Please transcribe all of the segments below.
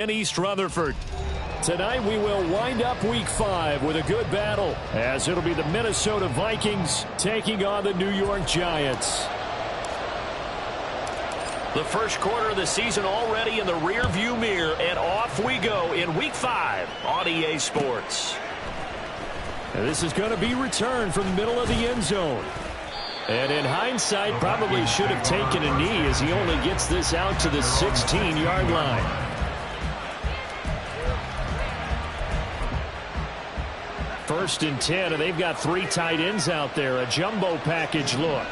in East Rutherford. Tonight we will wind up Week 5 with a good battle, as it'll be the Minnesota Vikings taking on the New York Giants. The first quarter of the season already in the rearview mirror, and off we go in Week 5 on EA Sports. And this is going to be returned from the middle of the end zone. And in hindsight, probably should have taken a knee as he only gets this out to the 16-yard line. First and 10, and they've got 3 tight ends out there. A jumbo package look.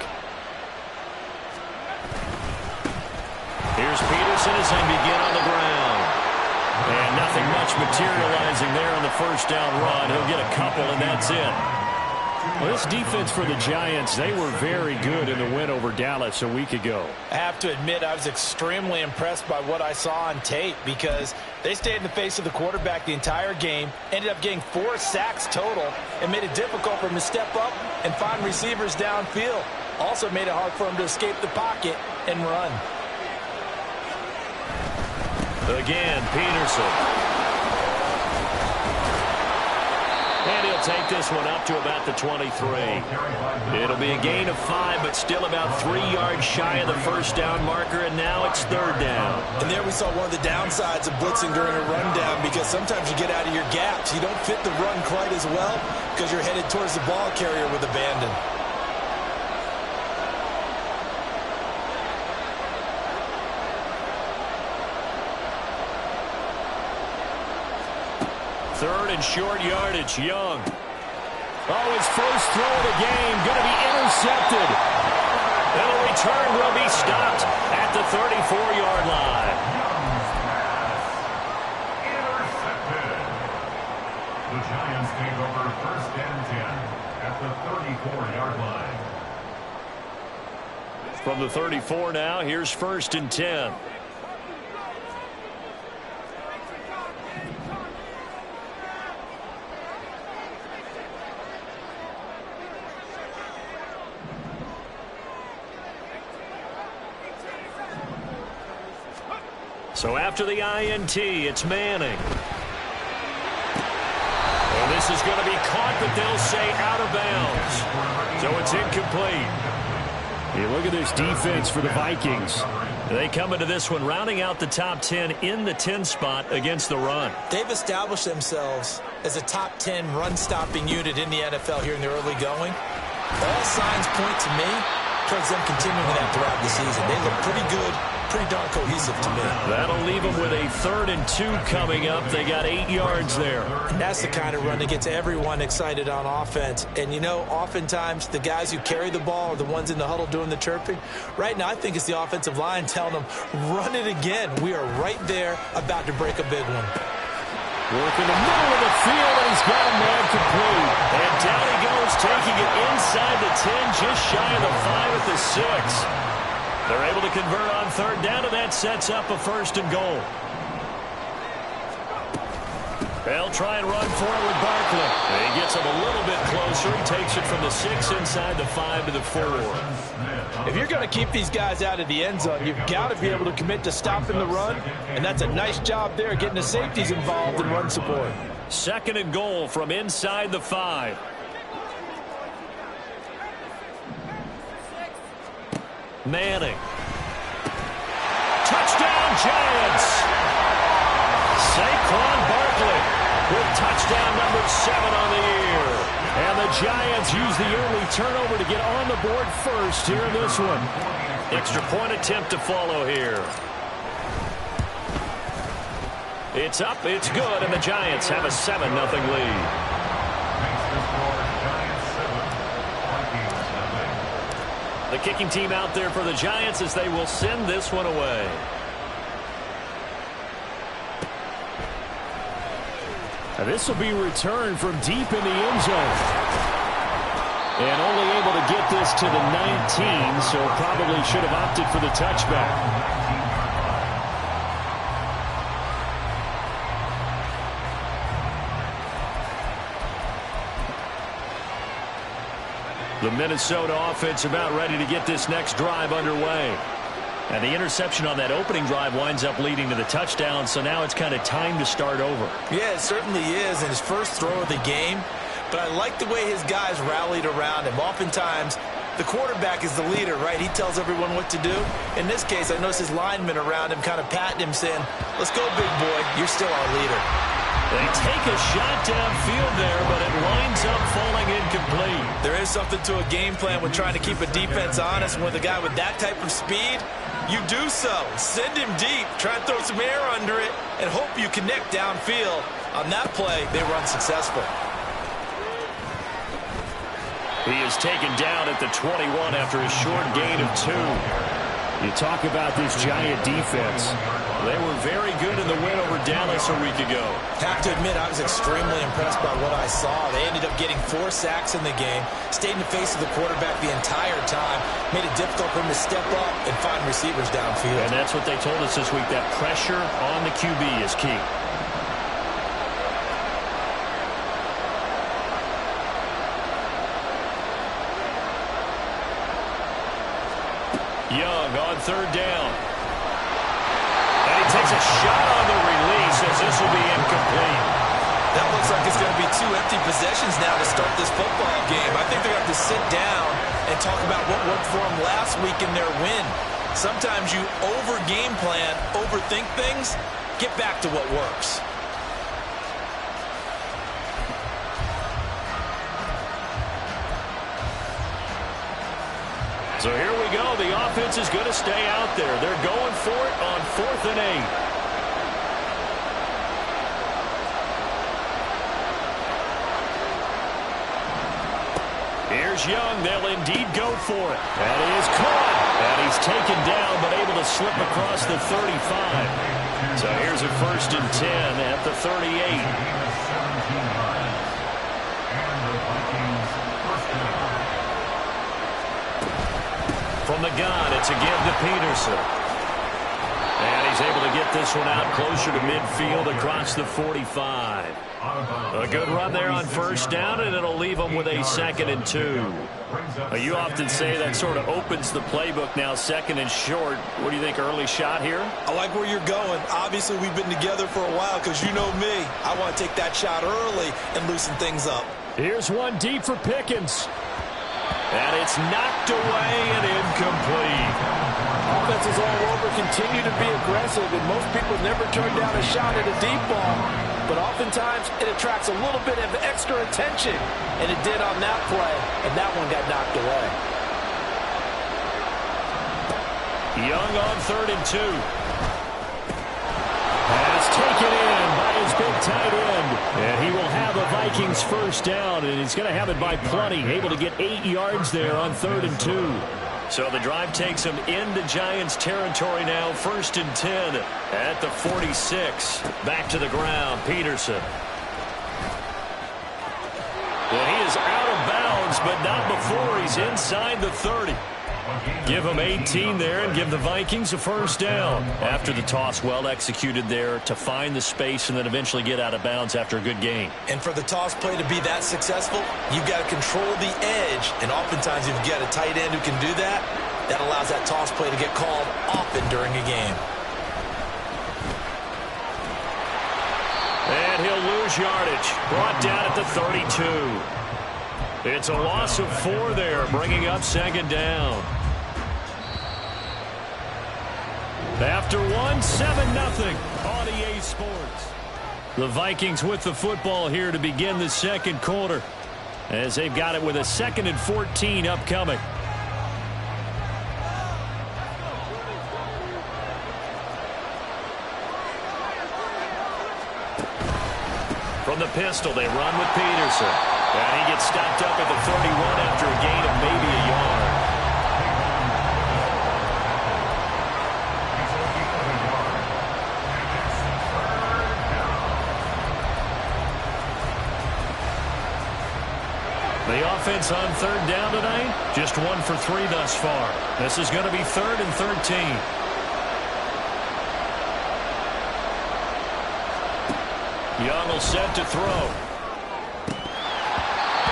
Here's Peterson as they begin on the ground. And nothing much materializing there on the first down run. He'll get a couple, and that's it. Well, this defense for the Giants, they were very good in the win over Dallas a week ago. I have to admit, I was extremely impressed by what I saw on tape because they stayed in the face of the quarterback the entire game, ended up getting 4 sacks total, and made it difficult for him to step up and find receivers downfield. Also made it hard for him to escape the pocket and run. Again, Peterson. And he'll take this one up to about the 23. It'll be a gain of 5, but still about 3 yards shy of the first down marker, and now it's 3rd down. And there we saw one of the downsides of blitzing during a rundown, because sometimes you get out of your gaps. You don't fit the run quite as well because you're headed towards the ball carrier with abandon. Third and short yardage, Young. Oh, his first throw of the game, going to be intercepted. And the return will be stopped at the 34-yard line. Intercepted. The Giants take over 1st and 10 at the 34-yard line. From the 34 now, here's 1st and 10. So after the INT, it's Manning. And this is going to be caught, but they'll say out of bounds. So it's incomplete. Hey, look at this defense for the Vikings. They come into this one rounding out the top 10 in the 10 spot against the run. They've established themselves as a top 10 run-stopping unit in the NFL here in the early going. All signs point to me towards them continuing that throughout the season. They look pretty good, pretty darn cohesive to me. That'll leave them with a 3rd and 2 coming up. They got 8 yards there. And that's the kind of run that gets everyone excited on offense. And, you know, oftentimes the guys who carry the ball are the ones in the huddle doing the chirping. Right now, I think it's the offensive line telling them, run it again. We are right there about to break a big one. Work in the middle of the field, and he's got a man complete. And down he goes, taking it inside the 10, just shy of the 5 at the 6. They're able to convert on 3rd down, and that sets up a 1st and goal. They'll try and run for it with Barkley. He gets him a little bit closer. He takes it from the 6 inside the 5 to the 4. If you're going to keep these guys out of the end zone, you've got to be able to commit to stopping the run, and that's a nice job there getting the safeties involved in run support. 2nd and goal from inside the 5. Manning. Touchdown, Giants! Saquon Barkley with touchdown number 7 on the year. And the Giants use the early turnover to get on the board first here in this one. Extra point attempt to follow here. It's up, it's good, and the Giants have a 7-0 lead. The kicking team out there for the Giants as they will send this one away. And this will be returned from deep in the end zone. And only able to get this to the 19, so probably should have opted for the touchback. The Minnesota offense about ready to get this next drive underway. And the interception on that opening drive winds up leading to the touchdown, so now it's kind of time to start over. Yeah, it certainly is in his first throw of the game. But I like the way his guys rallied around him. Oftentimes, the quarterback is the leader, right? He tells everyone what to do. In this case, I noticed his linemen around him kind of patting him, saying, let's go, big boy. You're still our leader. They take a shot downfield there, but it winds up falling incomplete. There is something to a game plan when trying to keep a defense honest. And with a guy with that type of speed, you do so. Send him deep. Try and throw some air under it and hope you connect downfield. On that play, they were unsuccessful. He is taken down at the 21 after a short gain of 2. You talk about this Giant defense. They were very good in the win over Dallas a week ago. Have to admit, I was extremely impressed by what I saw. They ended up getting 4 sacks in the game, stayed in the face of the quarterback the entire time, made it difficult for him to step up and find receivers downfield. And that's what they told us this week, that pressure on the QB is key. Young on third down. And he takes a shot on the release as this will be incomplete. That looks like it's going to be 2 empty possessions now to start this football game. I think they're going to have to sit down and talk about what worked for them last week in their win. Sometimes you over-game plan, overthink things, get back to what works. So here we go. The offense is going to stay out there. They're going for it on 4th and 8. Here's Young. They'll indeed go for it. And he is caught. And he's taken down, but able to slip across the 35. So here's a 1st and 10 at the 38. From the gun, it's a give to Peterson. And he's able to get this one out closer to midfield across the 45. A good run there on 1st down, and it'll leave them with a 2nd and 2. You often say that sort of opens the playbook now, 2nd and short. What do you think, early shot here? I like where you're going. Obviously, we've been together for a while because you know me. I want to take that shot early and loosen things up. Here's one deep for Pickens. And it's knocked away and incomplete. Offenses all over continue to be aggressive, and most people never turn down a shot at a deep ball. But oftentimes, it attracts a little bit of extra attention, and it did on that play, and that one got knocked away. Young on 3rd and 2. And it's taken in by his big tight end. And he will have a Vikings 1st down, and he's going to have it by plenty. Able to get 8 yards there on 3rd and 2. So the drive takes him into Giants territory now. 1st and 10 at the 46. Back to the ground, Peterson. And he is out of bounds, but not before he's inside the 30. Give them 18 there and give the Vikings a 1st down. After the toss, well executed there to find the space and then eventually get out of bounds after a good gain. And for the toss play to be that successful, you've got to control the edge. And oftentimes, if you've got a tight end who can do that, that allows that toss play to get called often during a game. And he'll lose yardage. Brought down at the 32. It's a loss of 4 there, bringing up 2nd down. After 1, 7-0 on EA Sports. The Vikings with the football here to begin the 2nd quarter, as they've got it with a 2nd and 14 upcoming. From the pistol, they run with Peterson. And he gets stopped up at the 31 after a gain of maybe a yard. The offense on 3rd down tonight, just 1 for 3 thus far. This is going to be 3rd and 13. Young will set to throw.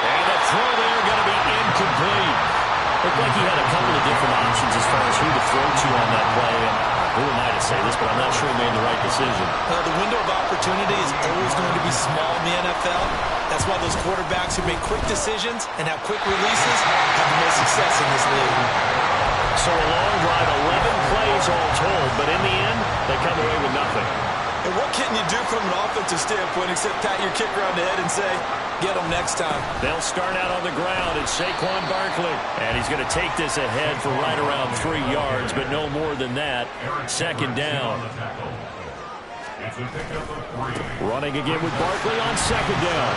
And the throw there going to be incomplete. Looked like he had a couple of different options as far as who to throw to on that play. And who am I to say this, but I'm not sure he made the right decision. The window of opportunity is always going to be small in the NFL. That's why those quarterbacks who make quick decisions and have quick releases have the most success in this league. So a long drive, 11 plays all told, but in the end, they come away with nothing. And what can you do from an offensive standpoint except pat your kicker on the head and say, get them next time? They'll start out on the ground. It's Saquon Barkley. And he's going to take this ahead for right around 3 yards, but no more than that. Second down. Running again with Barkley on second down.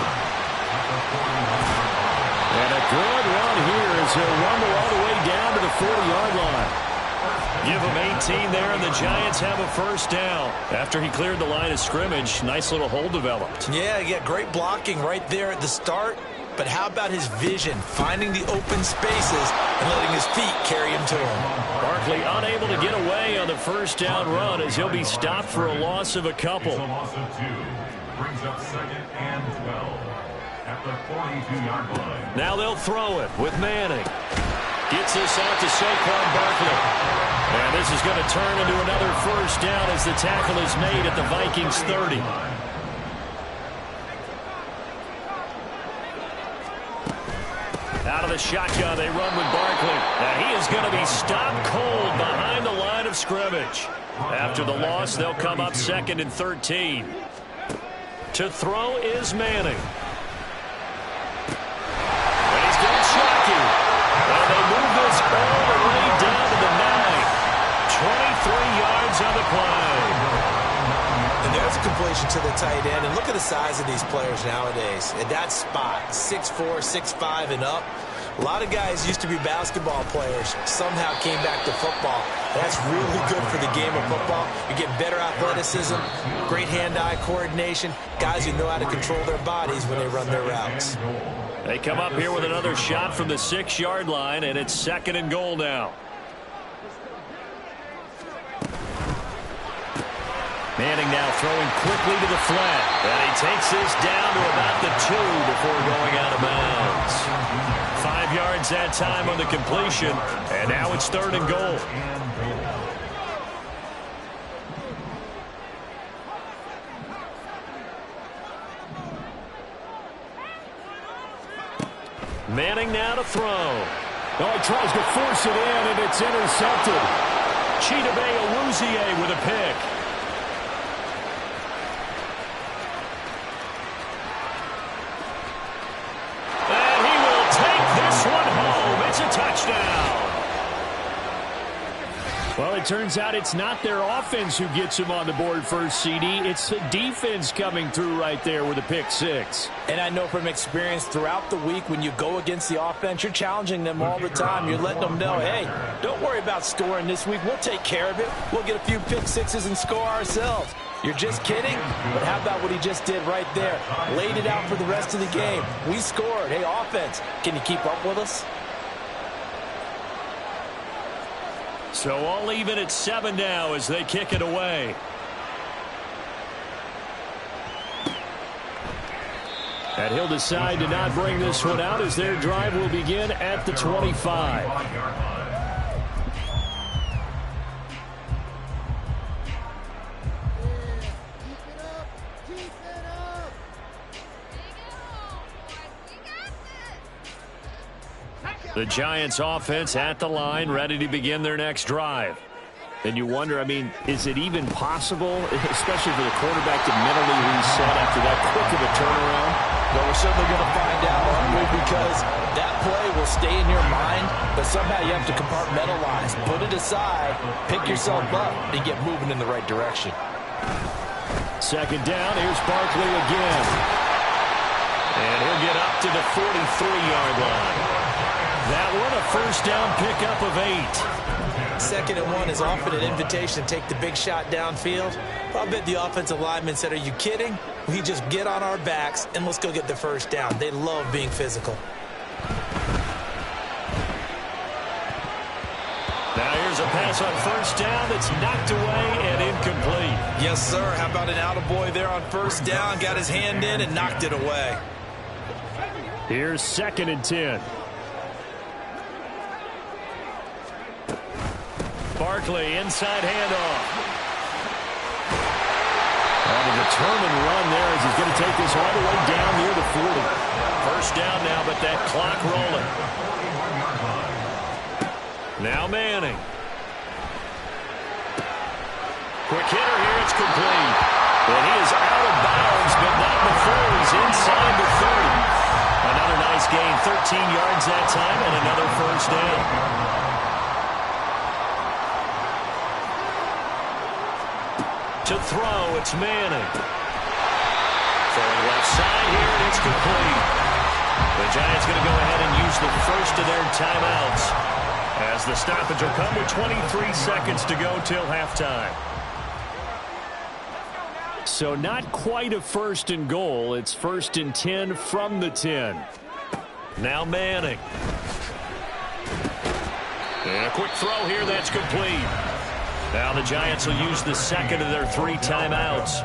And a good run here as he'll rumble all the way down to the 40-yard line. Give him 18 there, and the Giants have a first down. After he cleared the line of scrimmage, nice little hole developed. Yeah, great blocking right there at the start. But how about his vision, finding the open spaces and letting his feet carry him to him? Barkley unable to get away on the first down run as he'll be stopped for a loss of a couple. A loss of 2. Brings up second and 12 at the 42-yard line. Now they'll throw it with Manning. Gets this out to Saquon Barkley. And this is going to turn into another first down as the tackle is made at the Vikings 30. Out of the shotgun, they run with Barkley. Now he is going to be stopped cold behind the line of scrimmage. After the loss, they'll come up second and 13. To throw is Manning. And he's going to shock you. And they move this all the way down to the 9. 23 yards on the play. And there's a completion to the tight end. And look at the size of these players nowadays. At that spot, 6'4", 6'5", and up. A lot of guys used to be basketball players, somehow came back to football. That's really good for the game of football. You get better athleticism, great hand-eye coordination, guys who know how to control their bodies when they run their routes. They come up here with another shot from the 6-yard line, and it's second and goal now. Manning now throwing quickly to the flat. And he takes this down to about the 2 before going out of bounds. 5 yards that time on the completion. And now it's third and goal. Manning now to throw. Oh, he tries to force it in, and it's intercepted. Chidobe Awuzie with a pick. And he will take this one home. It's a touchdown. Well, it turns out it's not their offense who gets him on the board first, CD. It's the defense coming through right there with a pick 6. And I know from experience throughout the week when you go against the offense, you're challenging them all the time. You're letting them know, hey, don't worry about scoring this week. We'll take care of it. We'll get a few pick 6s and score ourselves. You're just kidding? But how about what he just did right there? Laid it out for the rest of the game. We scored. Hey, offense, can you keep up with us? So all even at 7 now as they kick it away. And he'll decide to not bring this one out as their drive will begin at the 25. The Giants offense at the line, ready to begin their next drive. And you wonder, I mean, is it even possible, especially for the quarterback, to mentally reset after that quick of a turnaround? Well, we're certainly going to find out, aren't we? Because that play will stay in your mind, but somehow you have to compartmentalize. Put it aside, pick yourself up, and get moving in the right direction. Second down, here's Barkley again. And he'll get up to the 43-yard line. That one, a first down pickup of 8. Second and 1 is often an invitation to take the big shot downfield. I bet the offensive lineman said, are you kidding? We just get on our backs and let's go get the first down. They love being physical. Now here's a pass on first down that's knocked away and incomplete. Yes, sir. How about an attaboy there on first down? Got his hand in and knocked it away. Here's second and 10. Barkley, inside handoff. On a determined run there as he's going to take this all the way down near the 40. First down now, but that clock rolling. Now Manning. Quick hitter here, it's complete. And he is out of bounds, but not before he's inside the 30. Another nice gain, 13 yards that time, and another first down. To throw, it's Manning. Throwing left side here, and it's complete. The Giants going to go ahead and use the first of their timeouts as the stoppage will come with 23 seconds to go till halftime. So not quite a first and goal. It's first and 10 from the 10. Now Manning. And a quick throw here, that's complete. Now the Giants will use the second of their 3 timeouts.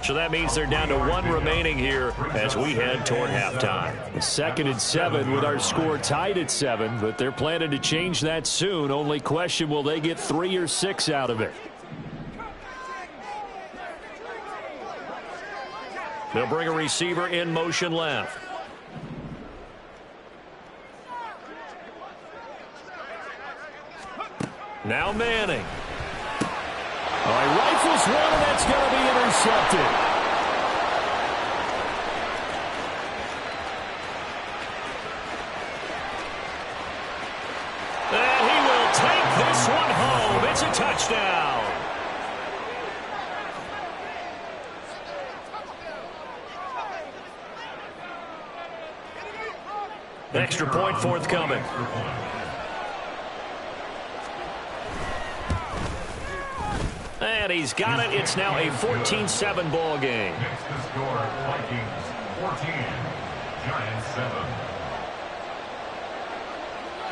So that means they're down to 1 remaining here as we head toward halftime. 2nd and 7 with our score tied at 7, but they're planning to change that soon. Only question, will they get 3 or 6 out of it? They'll bring a receiver in motion left. Now Manning. He rifles one, and that's going to be intercepted. And he will take this one home. It's a touchdown. Extra point forthcoming. And he's got it. It's now a 14-7 ball game. Next to score, Vikings 14, Giants 7.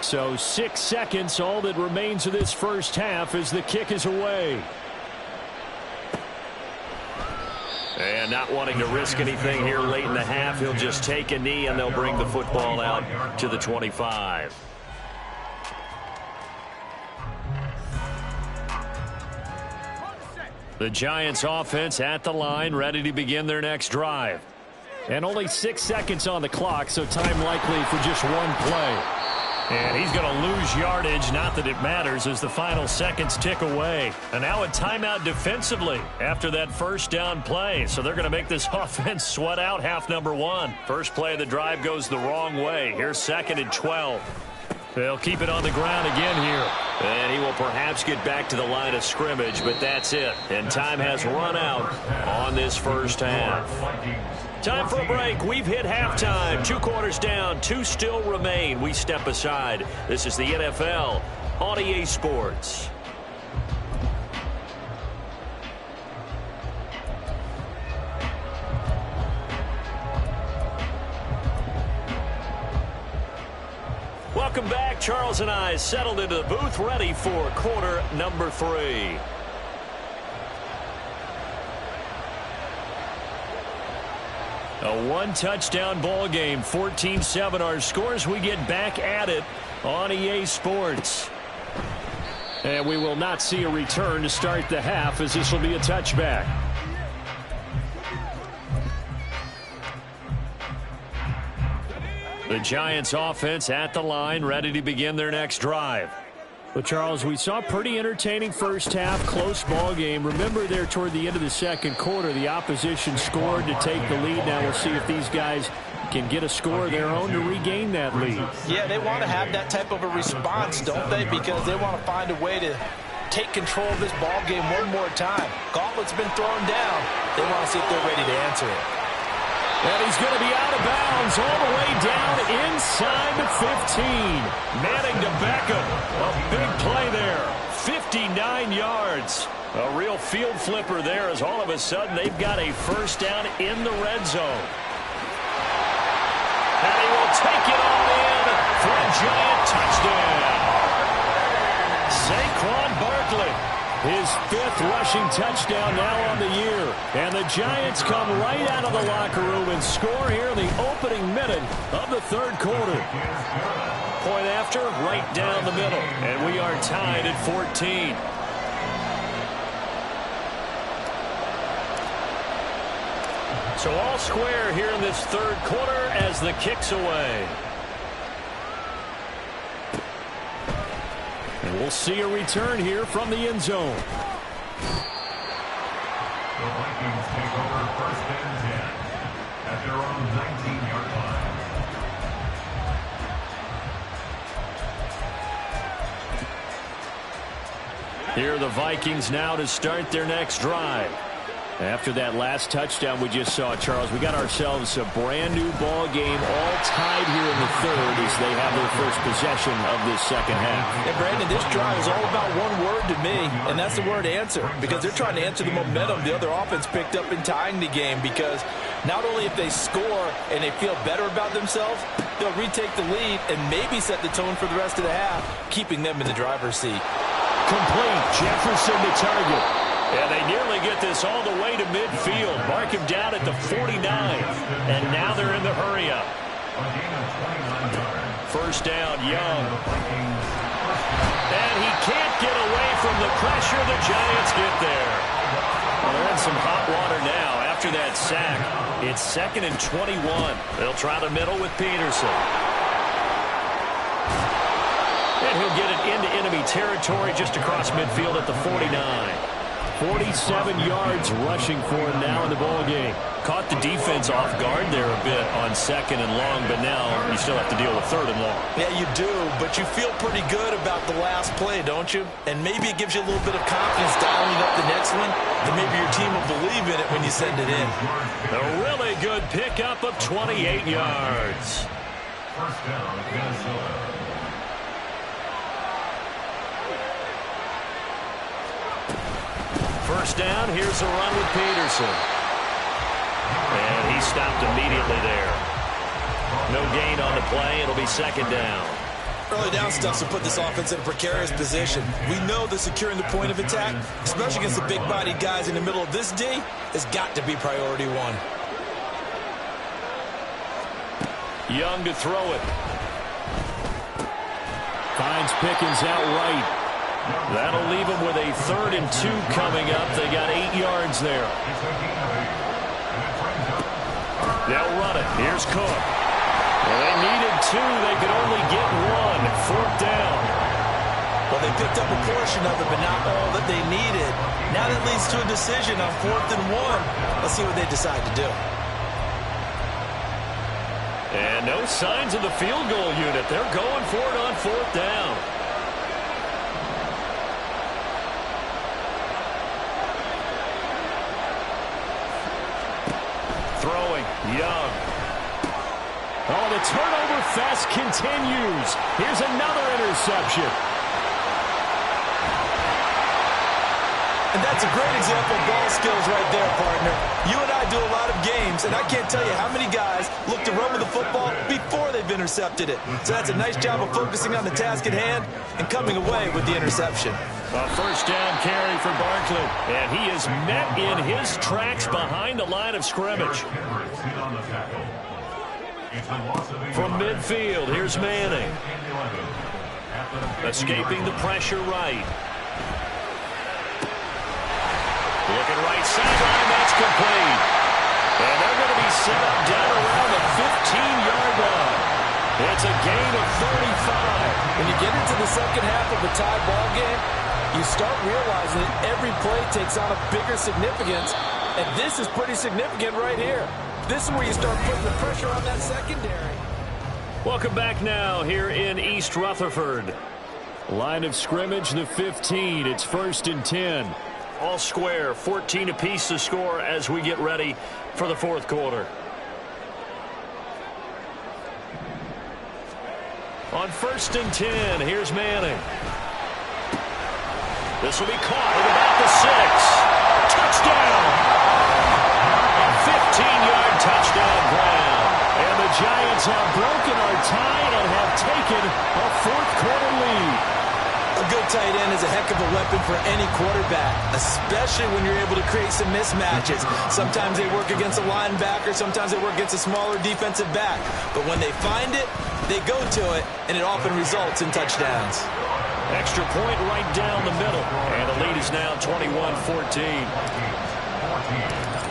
So 6 seconds, all that remains of this first half as the kick is away. And not wanting to risk anything here late in the half, he'll just take a knee and they'll bring the football out to the 25. The Giants offense at the line, ready to begin their next drive. And only 6 seconds on the clock, so time likely for just one play. And he's going to lose yardage, not that it matters, as the final seconds tick away. And now a timeout defensively after that first down play. So they're going to make this offense sweat out half number 1. First play of the drive goes the wrong way. Here's 2nd and 12. They'll keep it on the ground again here. And he will perhaps get back to the line of scrimmage, but that's it. And time has run out on this first half. Time for a break. We've hit halftime. 2 quarters down. 2 still remain. We step aside. This is the NFL on EA Sports. Welcome back. Charles and I settled into the booth, ready for quarter number 3. A 1-touchdown ball game, 14-7 our scores. We get back at it on EA Sports. And we will not see a return to start the half, as this will be a touchback. The Giants offense at the line, ready to begin their next drive. Well, Charles, we saw a pretty entertaining first half, close ball game. Remember there toward the end of the second quarter, the opposition scored to take the lead. Now we'll see if these guys can get a score of their own to regain that lead. Yeah, they want to have that type of a response, don't they? Because they want to find a way to take control of this ball game one more time. Gauntlet's been thrown down. They want to see if they're ready to answer it. And he's going to be out of bounds all the way down inside the 15. Manning to Beckham. A big play there. 59 yards. A real field flipper there, as all of a sudden they've got a first down in the red zone. And he will take it all in for a Giant touchdown. Saquon Barkley. His 5th rushing touchdown now on the year. And the Giants come right out of the locker room and score here in the opening minute of the 3rd quarter. Point after, right down the middle. And we are tied at 14. So all square here in this third quarter as the kick's away. And we'll see a return here from the end zone. The Vikings take over first and 10 at their own 19-yard line. Here are the Vikings now to start their next drive. After that last touchdown we just saw, Charles, we got ourselves a brand new ball game, all tied here in the third as they have their first possession of this second half. And Brandon, this drive is all about one word to me, and that's the word answer, because they're trying to answer the momentum the other offense picked up in tying the game, because not only if they score and they feel better about themselves, they'll retake the lead and maybe set the tone for the rest of the half, keeping them in the driver's seat. Complete. Jefferson to target. And they nearly get this all the way to midfield. Mark him down at the 49. And now they're in the hurry-up. First down, Young. And he can't get away from the pressure. The Giants get there. Well, they're in some hot water now. After that sack, it's 2nd and 21. They'll try the middle with Peterson. And he'll get it into enemy territory just across midfield at the 49. 47 yards rushing for him now in the ball game. Caught the defense off guard there a bit on 2nd and long, but now you still have to deal with 3rd and long. Yeah, you do, but you feel pretty good about the last play, don't you? And maybe it gives you a little bit of confidence dialing up the next one, and maybe your team will believe in it when you send it in. A really good pickup of 28 yards. First down, Minnesota. First down, here's a run with Peterson. And he stopped immediately there. No gain on the play. It'll be 2nd down. Early down stuff will put this offense in a precarious position. We know that securing the point of attack, especially against the big-bodied guys in the middle of this D, has got to be priority one. Young to throw it. Finds Pickens out right. That'll leave them with a 3rd and 2 coming up. They got 8 yards there. They'll run it. Here's Cook. Well, they needed 2. They could only get 1. 4th down. Well, they picked up a portion of it, but not all that they needed. Now that leads to a decision on 4th and 1. Let's see what they decide to do. And no signs of the field goal unit. They're going for it on 4th down. Throwing, Young. Oh, the turnover fest continues. Here's another interception. And that's a great example of ball skills right there, partner. You and I do a lot of games, and I can't tell you how many guys look to run with the football before they've intercepted it. So that's a nice job of focusing on the task at hand and coming away with the interception. A first down carry for Barkley, and he is met in his tracks behind the line of scrimmage. From midfield, here's Manning. Escaping the pressure right. Looking right sideline, that's complete. And they're going to be set up down around the 15-yard line. It's a gain of 35. When you get into the second half of a tie ball game, you start realizing that every play takes on a bigger significance, and this is pretty significant right here. This is where you start putting the pressure on that secondary. Welcome back now here in East Rutherford. Line of scrimmage, the 15. It's 1st and 10. All square, 14 apiece to score as we get ready for the 4th quarter. On 1st and 10, here's Manning. This will be caught at about the 6. Touchdown! A 15-yard touchdown ground. And the Giants have broken our tie and have taken a 4th quarter lead. A good tight end is a heck of a weapon for any quarterback, especially when you're able to create some mismatches. Sometimes they work against a linebacker, sometimes they work against a smaller defensive back. But when they find it, they go to it, and it often results in touchdowns. Extra point right down the middle. And the lead is now 21-14.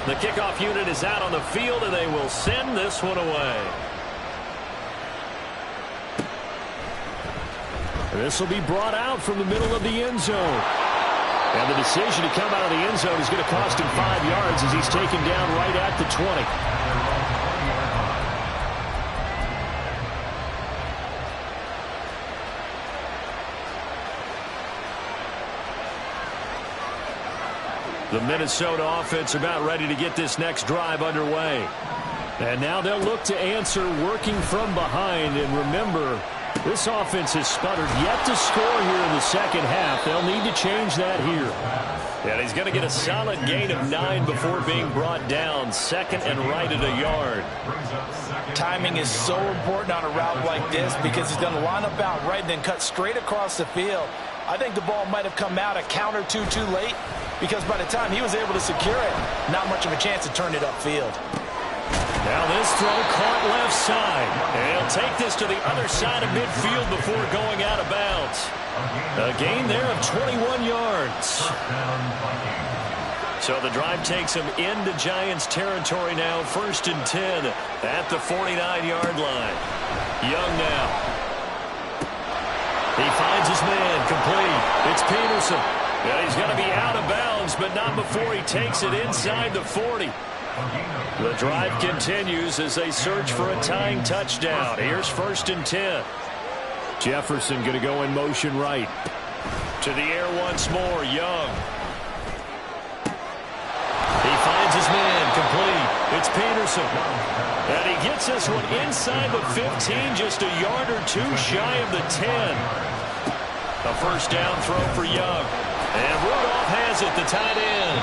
The kickoff unit is out on the field, and they will send this one away. This will be brought out from the middle of the end zone. And the decision to come out of the end zone is going to cost him 5 yards as he's taken down right at the 20. The Minnesota offense about ready to get this next drive underway. And now they'll look to answer working from behind. And remember, this offense has sputtered yet to score here in the second half. They'll need to change that here. And he's going to get a solid gain of 9 before being brought down. Second and right at a yard. Timing is so important on a route like this because he's going to line up out right and then cut straight across the field. I think the ball might have come out a count or two too late because by the time he was able to secure it, not much of a chance to turn it upfield. Now this throw caught left side. And he'll take this to the other side of midfield before going out of bounds. A gain there of 21 yards. So the drive takes him into Giants territory now. 1st and 10 at the 49-yard line. Young now. He finds his man complete. It's Peterson. Yeah, he's going to be out of bounds, but not before he takes it inside the 40. The drive continues as they search for a tying touchdown. Here's 1st and 10. Jefferson going to go in motion right. To the air once more, Young. He finds his man complete. It's Peterson. And he gets this one inside the 15, just a yard or two shy of the 10. A first down throw for Young. And Rudolph has it, the tight end.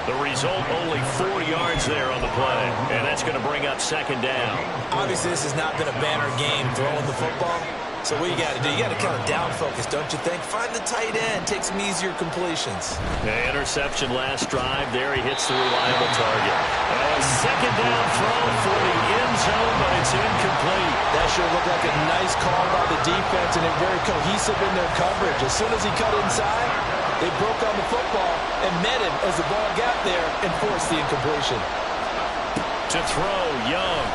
The result, only 4 yards there on the play. And that's going to bring up 2nd down. Obviously, this has not been a banner game throwing the football. So what you got to do, you got to kind of down focus, don't you think? Find the tight end, take some easier completions. The interception last drive. There he hits the reliable target. A 2nd down throw for the end zone, but it's incomplete. That sure looked like a nice call by the defense, and they're very cohesive in their coverage. As soon as he cut inside, they broke on the football and met him as the ball got there and forced the incompletion. To throw, Young.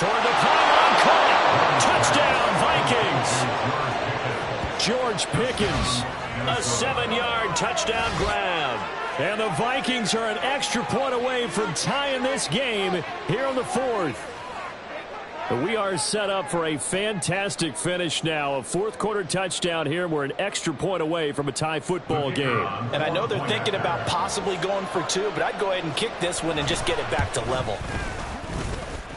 Toward the pylon, caught. Touchdown, Vikings. George Pickens. A 7-yard touchdown grab. And the Vikings are an extra point away from tying this game here in the 4th. We are set up for a fantastic finish now. A 4th-quarter touchdown here. We're an extra point away from a tie football game. And I know they're thinking about possibly going for 2, but I'd go ahead and kick this one and just get it back to level.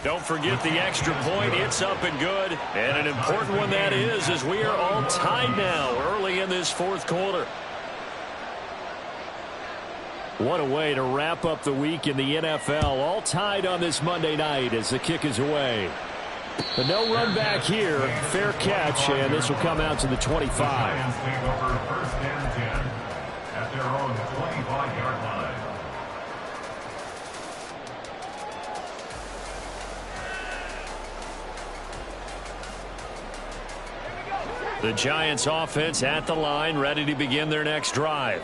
Don't forget the extra point. It's up and good. And an important one that is, as we are all tied now early in this 4th quarter. What a way to wrap up the week in the NFL. All tied on this Monday night as the kick is away. But no run back here. Fair catch, and this will come out to the 25. Giants take over 1st and 10 at their own 25-yard line. The Giants offense at the line, ready to begin their next drive.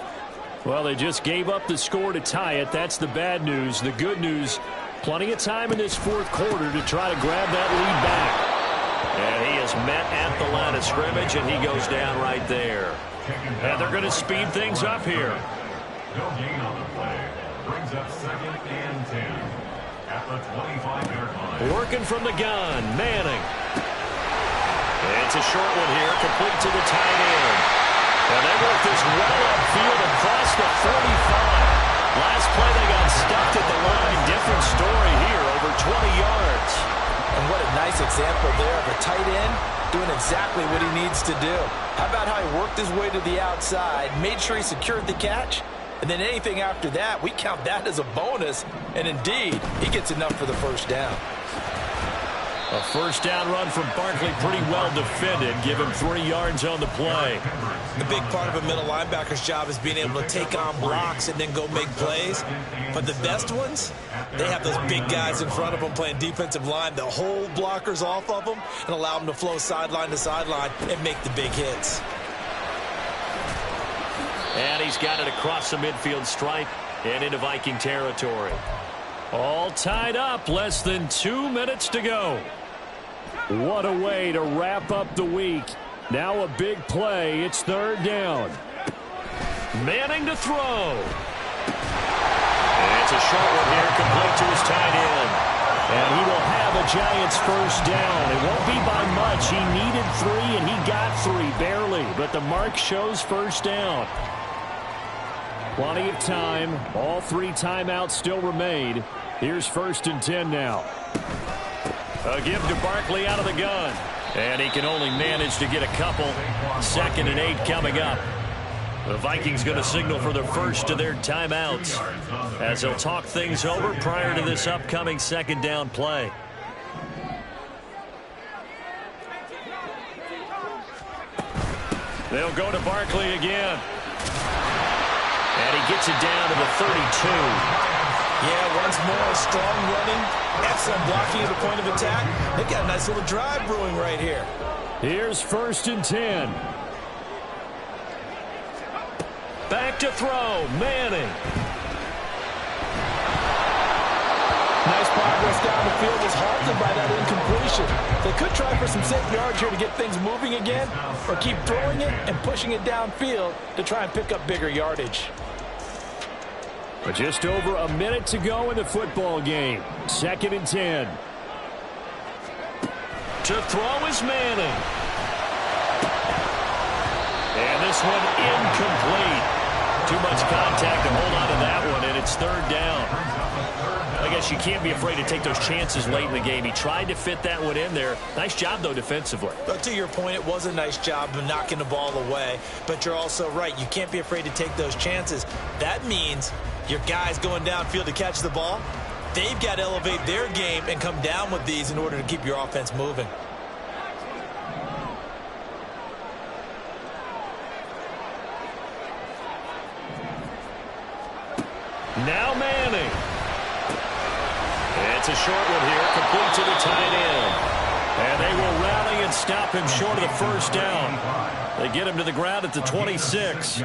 Well, they just gave up the score to tie it. That's the bad news. The good news, plenty of time in this 4th quarter to try to grab that lead back. And he is met at the line of scrimmage, and he goes down right there. And they're going to speed things up here. No gain on the play. Brings up 2nd and 10 at the 25-yard line. Working from the gun, Manning. It's a short one here, complete to the tight end. And they work this well upfield across the 45. Last play they got stuck at the line. Different story here, over 20 yards. And what a nice example there of a tight end doing exactly what he needs to do. How about how he worked his way to the outside, made sure he secured the catch, and then anything after that, we count that as a bonus. And indeed, he gets enough for the first down. A first down run from Barkley, pretty well defended. Give him 3 yards on the play. The big part of a middle linebacker's job is being able to take on blocks and then go make plays. But the best ones, they have those big guys in front of them playing defensive line that hold blockers off of them and allow them to flow sideline to sideline and make the big hits. And he's got it across the midfield stripe and into Viking territory. All tied up, less than 2 minutes to go. What a way to wrap up the week. Now a big play. It's third down. Manning to throw. It's a short one here, complete to his tight end. And he will have a Giants first down. It won't be by much. He needed 3, and he got 3, barely. But the mark shows first down. Plenty of time. All 3 timeouts still remain. Here's 1st and 10 now. A give to Barkley out of the gun. And he can only manage to get a couple. 2nd and 8 coming up. The Vikings going to signal for their first of their timeouts as they'll talk things over prior to this upcoming 2nd down play. They'll go to Barkley again. And he gets it down to the 32. Yeah, once more, strong running, excellent blocking at the point of attack. They've got a nice little drive brewing right here. Here's 1st and 10. Back to throw, Manning. Nice progress down the field, was halted by that incompletion. They could try for some safe yards here to get things moving again, or keep throwing it and pushing it downfield to try and pick up bigger yardage. But just over a minute to go in the football game. 2nd and 10. To throw is Manning. And this one incomplete. Too much contact to hold on to that one, and it's 3rd down. I guess you can't be afraid to take those chances late in the game. He tried to fit that one in there. Nice job, though, defensively. But to your point, it was a nice job of knocking the ball away. But you're also right. You can't be afraid to take those chances. That means your guys going downfield to catch the ball, they've got to elevate their game and come down with these in order to keep your offense moving. Now Manning. It's a short one here, complete to the tight end. And they will rally and stop him short of the first down. They get him to the ground at the 26.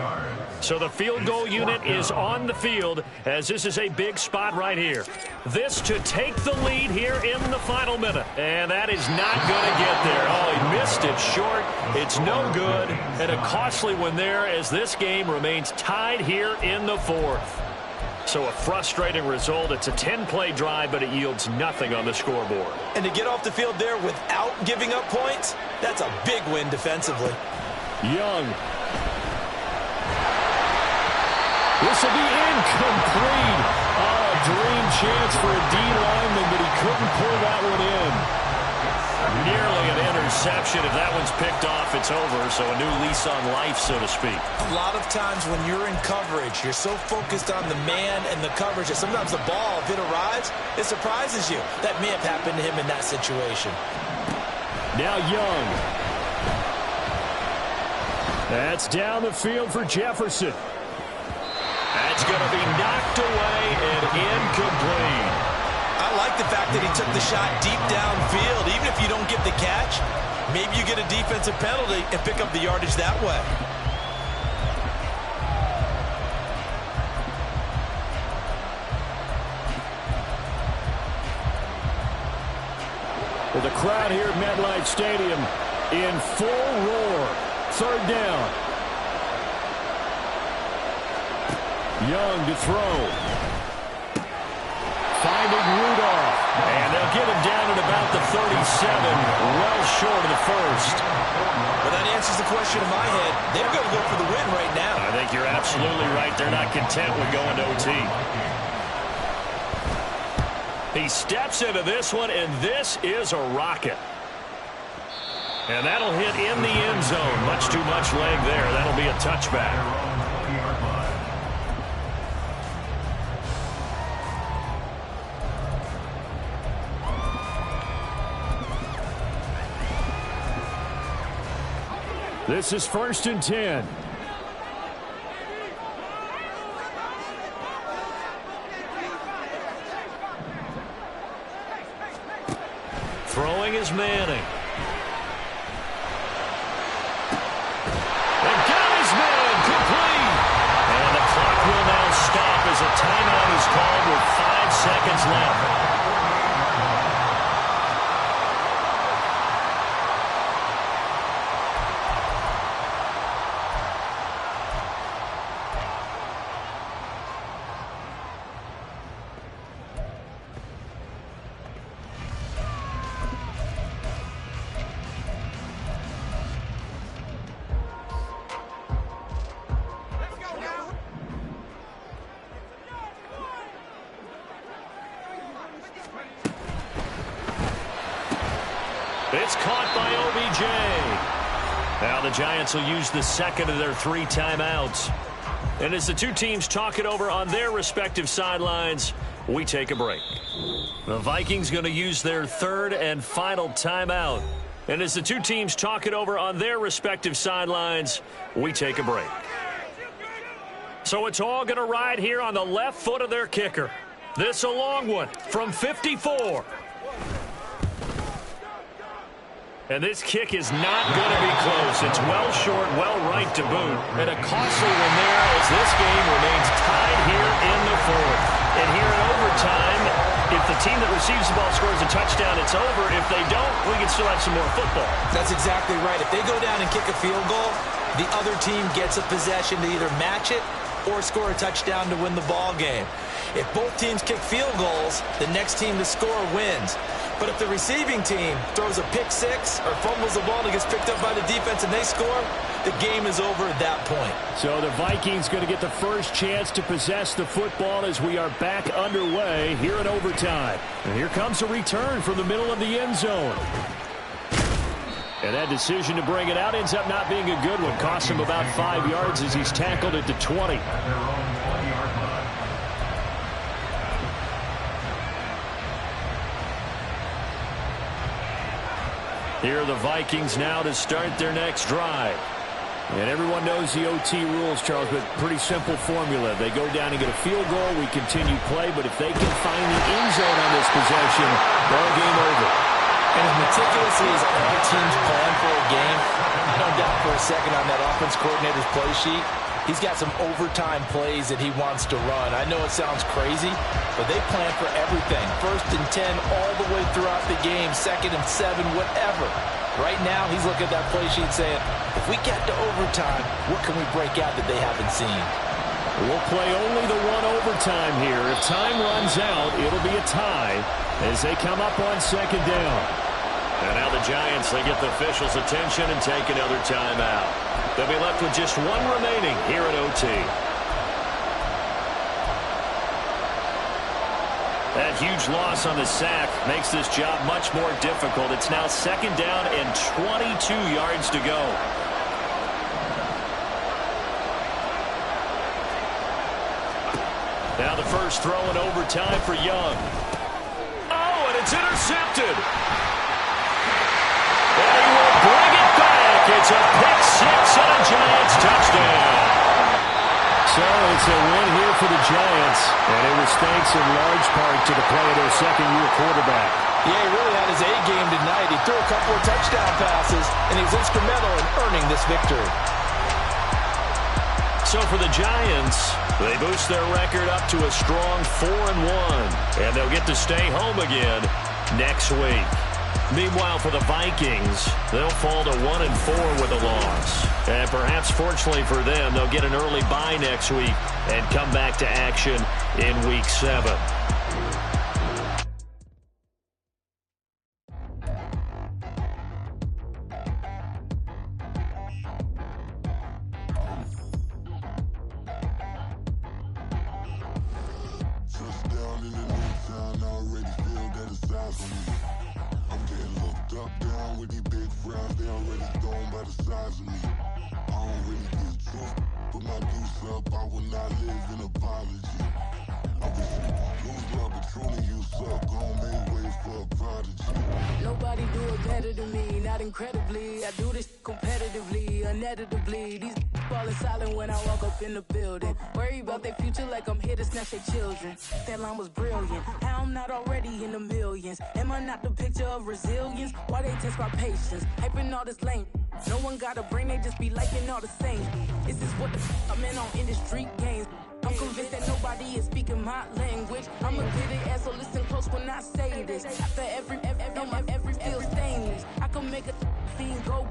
So the field goal unit is on the field as this is a big spot right here. This to take the lead here in the final minute. And that is not going to get there. Oh, he missed it short. It's no good. And a costly one there as this game remains tied here in the 4th. So a frustrating result. It's a 10-play drive, but it yields nothing on the scoreboard. And to get off the field there without giving up points, that's a big win defensively. Young. This will be incomplete. Oh, a dream chance for a D lineman, but he couldn't pull that one in. Nearly an interception. If that one's picked off, it's over. So a new lease on life, so to speak. A lot of times when you're in coverage, you're so focused on the man and the coverage that sometimes the ball, if it arrives, it surprises you. That may have happened to him in that situation. Now Young. That's down the field for Jefferson. That's going to be knocked away and incomplete. I like the fact that he took the shot deep downfield. Even if you don't get the catch, maybe you get a defensive penalty and pick up the yardage that way. Well, the crowd here at MetLife Stadium in full roar. 3rd down. Young to throw. Finding Rudolph. And they'll get him down at about the 37, well short of the first. Well, that answers the question in my head. They're going to go for the win right now. I think you're absolutely right. They're not content with going to OT. He steps into this one, and this is a rocket. And that'll hit in the end zone. Much too much leg there. That'll be a touchback. This is 1st and 10. Throwing is Manning. And got his man complete. seconds left. It's caught by OBJ. Now the Giants will use the second of their 3 timeouts. And as the two teams talk it over on their respective sidelines, we take a break. The Vikings going to use their third and final timeout. And as the two teams talk it over on their respective sidelines, we take a break. So it's all going to ride here on the left foot of their kicker. This a long one from 54. And this kick is not going to be close. It's well short, well right to boot. And a costly one there as this game remains tied here in the fourth. And here in overtime, if the team that receives the ball scores a touchdown, it's over. If they don't, we can still have some more football. That's exactly right. If they go down and kick a field goal, the other team gets a possession to either match it or score a touchdown to win the ball game. If both teams kick field goals, the next team to score wins. But if the receiving team throws a pick six or fumbles the ball and gets picked up by the defense and they score, the game is over at that point. So the Vikings going to get the first chance to possess the football as we are back underway here in overtime. And here comes a return from the middle of the end zone. And that decision to bring it out ends up not being a good one. Costs him about 5 yards as he's tackled at the 20. Here are the Vikings now to start their next drive. And everyone knows the OT rules, Charles, but pretty simple formula. They go down and get a field goal, we continue play, but if they can find the end zone on this possession, ball game over. And as meticulously as all teams plan for a game, I don't doubt for a second on that offense coordinator's play sheet, he's got some overtime plays that he wants to run. I know it sounds crazy, but they plan for everything. 1st and 10 all the way throughout the game, 2nd and 7, whatever. Right now, he's looking at that play sheet saying, if we get to overtime, what can we break out that they haven't seen? We'll play only the one overtime here. If time runs out, it'll be a tie as they come up on 2nd down. And now the Giants, they get the officials' attention and take another timeout. They'll be left with just one remaining here at OT. That huge loss on the sack makes this job much more difficult. It's now 2nd down and 22 yards to go. Now the first throw in overtime for Young. Oh, and it's intercepted. And he will bring it back. It's a pick six and a Giants touchdown. So it's a win here for the Giants, and it was thanks in large part to the play of their second-year quarterback. Yeah, he really had his A game tonight. He threw a couple of touchdown passes, and he was instrumental in earning this victory. So for the Giants, they boost their record up to a strong 4-1, and they'll get to stay home again next week. Meanwhile, for the Vikings, they'll fall to 1-4 with a loss. And perhaps fortunately for them, they'll get an early bye next week and come back to action in Week 7. Nobody do it better than me, not incredibly. I do this competitively, uneditably. These falling silent when I walk up in the building. Worry about their future like I'm here to snatch their children. That line was brilliant. How I'm not already in the millions. Am I not the picture of resilience? Why they test my patience? Hyping all this lame. No one got a brain, they just be liking all the same. Is this what the I'm in on industry games? I'm convinced that nobody is speaking my language. I'ma get it ass, so listen close when I say this. After every feel stainless, I can make a fiend go.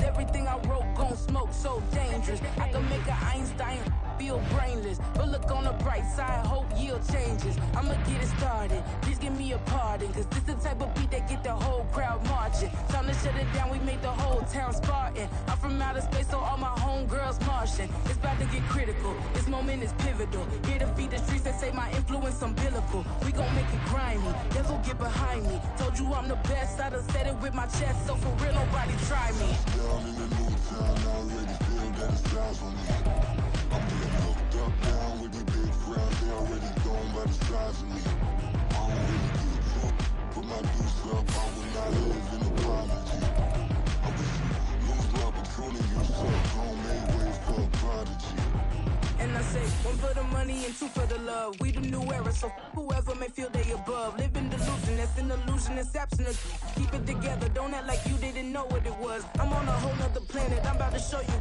Everything I wrote gon' smoke, so dangerous. I can make a Einstein feel brainless, but look on the bright side, hope yield changes. I'ma get it started, please give me a pardon, cause this the type of beat that get the whole crowd marching. Time to shut it down, we made the whole town Spartan. I'm from outer space, so all my homegirls Martian. It's about to get critical, this moment is pivotal. Here to feed the streets that say my influence umbilical. We gon' make it grimy, devil get behind me. Told you I'm the best, I done said it with my chest, so for real nobody try me. Down in the new town, I already feel that it's time for me. I'm getting hooked up down with these big crowds, they already gone by the size of me. I don't really give a fuck, put my deuce up, I will not live in apology. I wish you lose my opportunity, you suck, home made way for a prodigy. And I say, one for the money and two for the love. We the new era, so whoever may feel they above. Live in delusion, that's an illusion, it's absent. Keep it together, don't act like you didn't know what it was. I'm on a whole nother planet, I'm about to show you.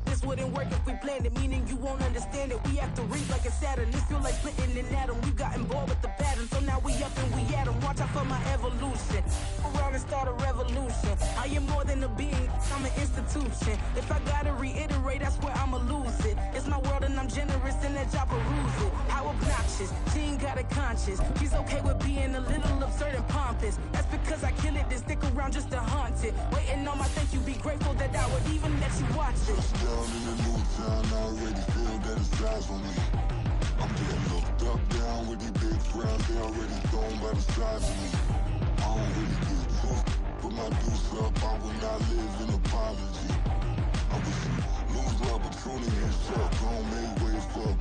This wouldn't work if we planned it, meaning you won't understand it. We have to read like a Saturn, this feel like splitting an atom. We got involved with the pattern, so now we up and we at 'em. Watch out for my evolution, around and start a revolution. I am more than a being, I'm an institution. If I gotta reiterate, I swear I'ma lose it. It's my world and I'm generous and that y'all peruse it. How obnoxious, she ain't got a conscience. She's okay with being a little absurd and pompous. That's because I kill it, then stick around just to haunt it. Waiting on my thank you, be grateful that I would even let you watch it. Down in the new town, I already feel that it's time for me. I'm getting hooked up down with these big crowds, they already gone by the size of me. I don't really give a fuck, put my deuce up, I will not live in apology. I wish you lose the opportunity, you suck, home made way for a